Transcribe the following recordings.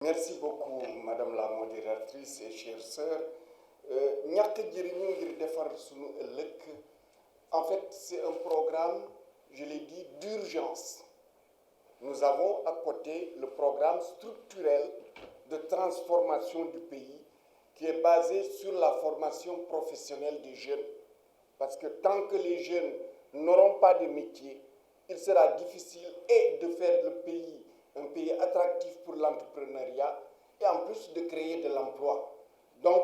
Merci beaucoup, Madame la modératrice et chères sœurs. ñàkk jëriñu ngir defar sunu ëllëg en fait c'est un programme, je l'ai dit, d'urgence. Nous avons à côté le programme structurel de transformation du pays qui est basé sur la formation professionnelle des jeunes. Parce que tant que les jeunes n'auront pas de métier, il sera difficile de faire le pays un pays attractif pour l'entrepreneuriat et en plus de créer de l'emploi. Donc,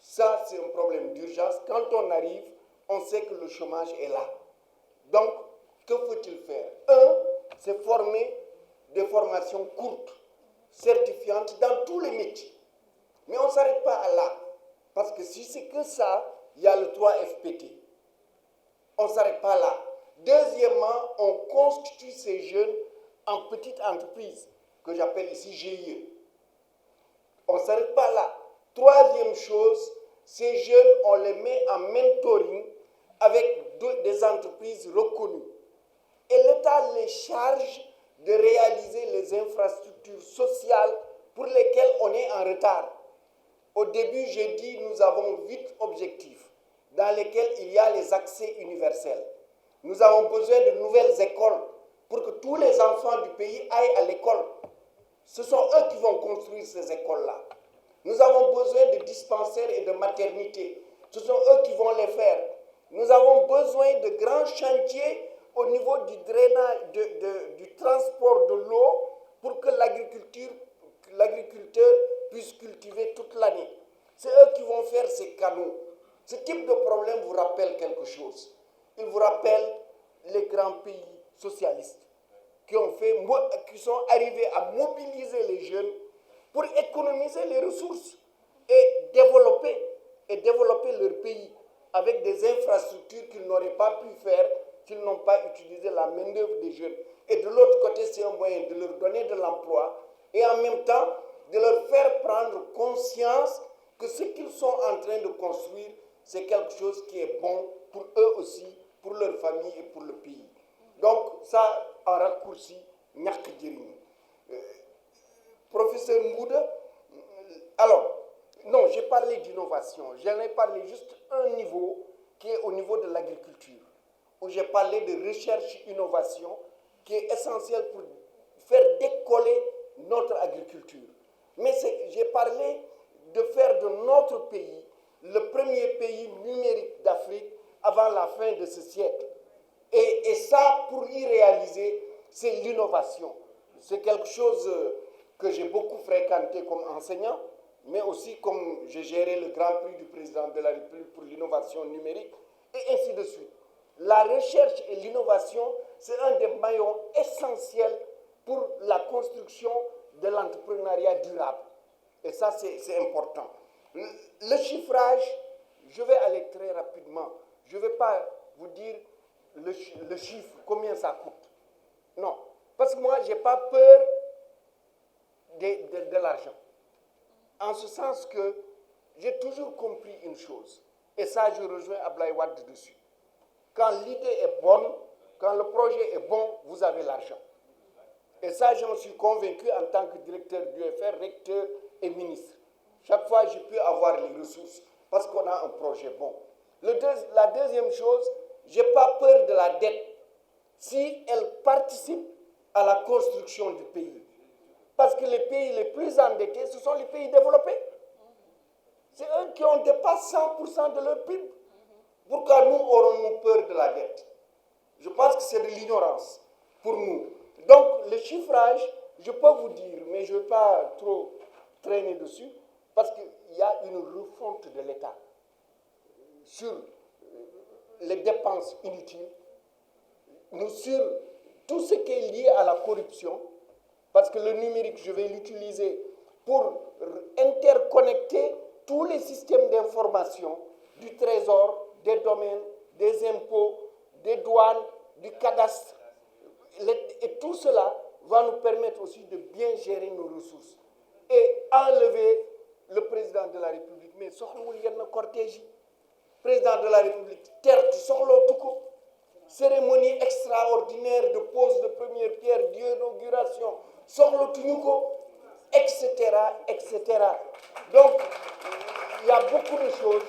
ça, c'est un problème d'urgence. Quand on arrive, on sait que le chômage est là. Donc, que faut-il faire? Un, c'est former des formations courtes, certifiantes dans tous les métiers. Mais on ne s'arrête pas à là. Parce que si c'est que ça, il y a le 3FPT. On ne s'arrête pas là. Deuxièmement, on constitue ces jeunes en petites entreprises, que j'appelle ici GIE. On ne s'arrête pas là. Troisième chose, ces jeunes, on les met en mentoring avec des entreprises reconnues. Et l'État les charge de réaliser les infrastructures sociales pour lesquelles on est en retard. Au début, j'ai dit, nous avons 8 objectifs dans lesquels il y a les accès universels. Nous avons besoin de nouvelles écoles pour que tous les enfants du pays aillent à l'école. Ce sont eux qui vont construire ces écoles-là. Nous avons besoin de dispensaires et de maternités. Ce sont eux qui vont les faire. Nous avons besoin de grands chantiers au niveau du drainage, du transport de l'eau pour que l'agriculteur puisse cultiver toute l'année. C'est eux qui vont faire ces canaux. Ce type de problème vous rappelle quelque chose. Il vous rappelle les grands pays socialistes qui sont arrivés à mobiliser les jeunes pour économiser les ressources et développer leur pays avec des infrastructures qu'ils n'auraient pas pu faire s'ils n'ont pas utilisé la main-d'œuvre des jeunes. Et de l'autre côté, c'est un moyen de leur donner de l'emploi et en même temps de leur faire prendre conscience que ce qu'ils sont en train de construire, c'est quelque chose qui est bon pour eux aussi, pour leur famille et pour le pays. Donc ça, en raccourci, ñàkk jëriñu. Professeur Mbouda, alors, non, j'ai parlé d'innovation. J'en ai parlé juste un niveau qui est au niveau de l'agriculture, où j'ai parlé de recherche-innovation qui est essentielle pour faire décoller notre agriculture. Mais j'ai parlé de faire de notre pays le premier pays numérique d'Afrique avant la fin de ce siècle. Et ça, pour y réaliser, c'est l'innovation. C'est quelque chose que j'ai beaucoup fréquenté comme enseignant, mais aussi comme j'ai géré le Grand Prix du président de la République pour l'innovation numérique, et ainsi de suite. La recherche et l'innovation, c'est un des maillons essentiels pour la construction de l'entrepreneuriat durable. Et ça, c'est important. Le chiffrage, je vais aller très rapidement. Je ne vais pas vous dire le chiffre, combien ça coûte. Non, parce que moi, je n'ai pas peur de l'argent. En ce sens que j'ai toujours compris une chose. Et ça, je rejoins Ablaye Wade dessus. Quand l'idée est bonne, quand le projet est bon, vous avez l'argent. Et ça, j'en suis convaincu en tant que directeur du UFR, recteur et ministre. Chaque fois, je peux avoir les ressources parce qu'on a un projet bon. La deuxième chose, je n'ai pas peur de la dette si elle participe à la construction du pays. Parce que les pays les plus endettés, ce sont les pays développés. C'est eux qui ont dépassé 100% de leur PIB. Pourquoi nous aurons-nous peur de la dette? Je pense que c'est de l'ignorance pour nous. Donc, le chiffrage, je peux vous dire, mais je ne vais pas trop traîner dessus, parce qu'il y a une refonte de l'État sur les dépenses inutiles, sur tout ce qui est lié à la corruption, parce que le numérique, je vais l'utiliser pour interconnecter tous les systèmes d'information du trésor, des domaines, des impôts, des douanes, du cadastre. Et tout cela va nous permettre aussi de bien gérer nos ressources et enlever le président de la République. Mais soxlawul yenn cortège yi président de la République tertu soxlootu ko cérémonie extraordinaire de pose de première pierre d'inauguration soxlatuñu ko etc., etc. Donc, il y a beaucoup de choses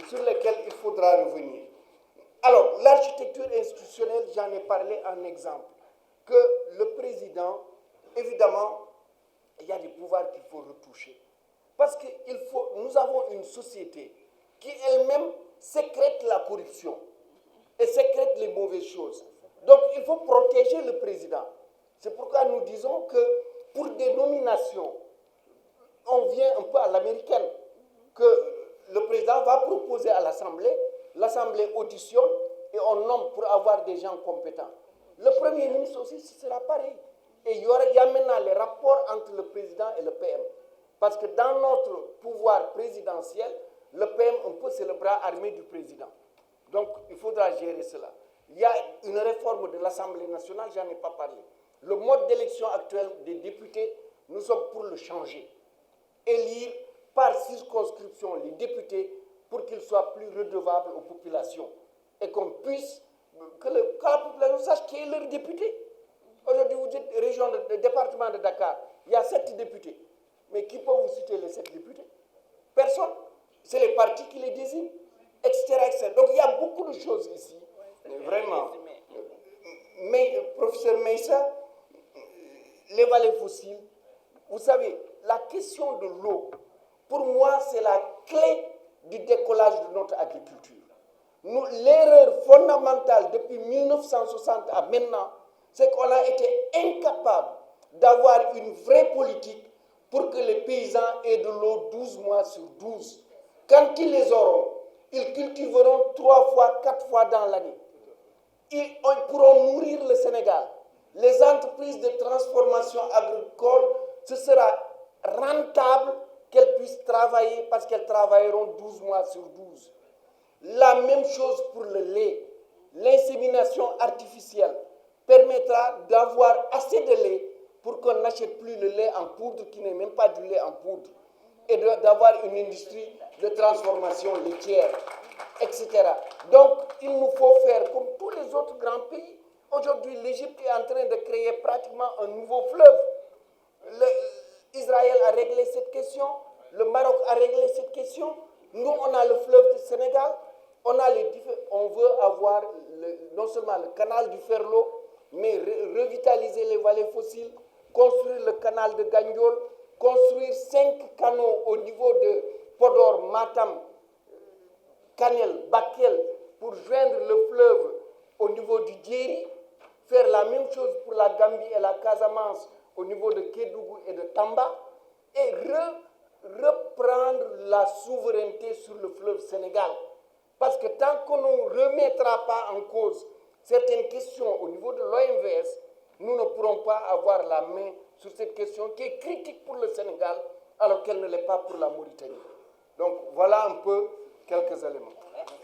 sur lesquelles il faudra revenir. Alors, l'architecture institutionnelle, j'en ai parlé en exemple, que le président, évidemment, il y a des pouvoirs qu'il faut retoucher. Parce que nous avons une société qui elle-même sécrète la corruption et sécrète les mauvaises choses. Donc, il faut protéger le président. C'est pourquoi nous disons que pour des nominations, on vient un peu à l'américaine, que le président va proposer à l'Assemblée, l'Assemblée auditionne et on nomme pour avoir des gens compétents. Le Premier ministre aussi, ce sera pareil. Et il y a maintenant les rapports entre le président et le PM. Parce que dans notre pouvoir présidentiel, le PM, un peu, c'est le bras armé du président. Donc, il faudra gérer cela. Il y a une réforme de l'Assemblée nationale, j'en ai pas parlé. Le mode d'élection actuel des députés, nous sommes pour le changer. Élire par circonscription les députés pour qu'ils soient plus redevables aux populations. Et qu'on puisse, que la population sache qui est leur député. Aujourd'hui, vous êtes département de Dakar, il y a 7 députés. Mais qui peut vous citer les 7 députés? Personne. C'est les partis qui les désignent, etc., etc. Donc il y a beaucoup de choses ici, vraiment. Mais, professeur Meïssa, les vallées fossiles, vous savez, la question de l'eau, pour moi, c'est la clé du décollage de notre agriculture. L'erreur fondamentale depuis 1960 à maintenant, c'est qu'on a été incapable d'avoir une vraie politique pour que les paysans aient de l'eau 12 mois sur 12. Quand ils les auront, ils cultiveront 3 fois, 4 fois dans l'année. Ils pourront nourrir le Sénégal. Les entreprises de transformation agricole, ce sera rentable qu'elles puissent travailler parce qu'elles travailleront 12 mois sur 12. La même chose pour le lait. L'insémination artificielle permettra d'avoir assez de lait pour qu'on n'achète plus le lait en poudre, qui n'est même pas du lait en poudre, et d'avoir une industrie de transformation laitière, etc. Donc, il nous faut faire comme tous les autres grands pays. Aujourd'hui, l'Égypte est en train de créer pratiquement un nouveau fleuve. Israël a réglé cette question, le Maroc a réglé cette question. Nous, on a le fleuve du Sénégal, on veut avoir non seulement le canal du Ferlo, mais revitaliser les vallées fossiles, construire le canal de Gandiol, construire 5 canaux au niveau de Podor, Matam, Kanel, Bakel, pour joindre le fleuve au niveau du Djeri, faire la même chose pour la Gambie et la Casamance au niveau de Kédougou et de Tamba, et reprendre la souveraineté sur le fleuve Sénégal. Parce que tant qu'on ne remettra pas en cause certaines questions au niveau de l'OMVS, nous ne pourrons pas avoir la main sur cette question qui est critique pour le Sénégal, alors qu'elle ne l'est pas pour la Mauritanie. Donc voilà un peu quelques éléments.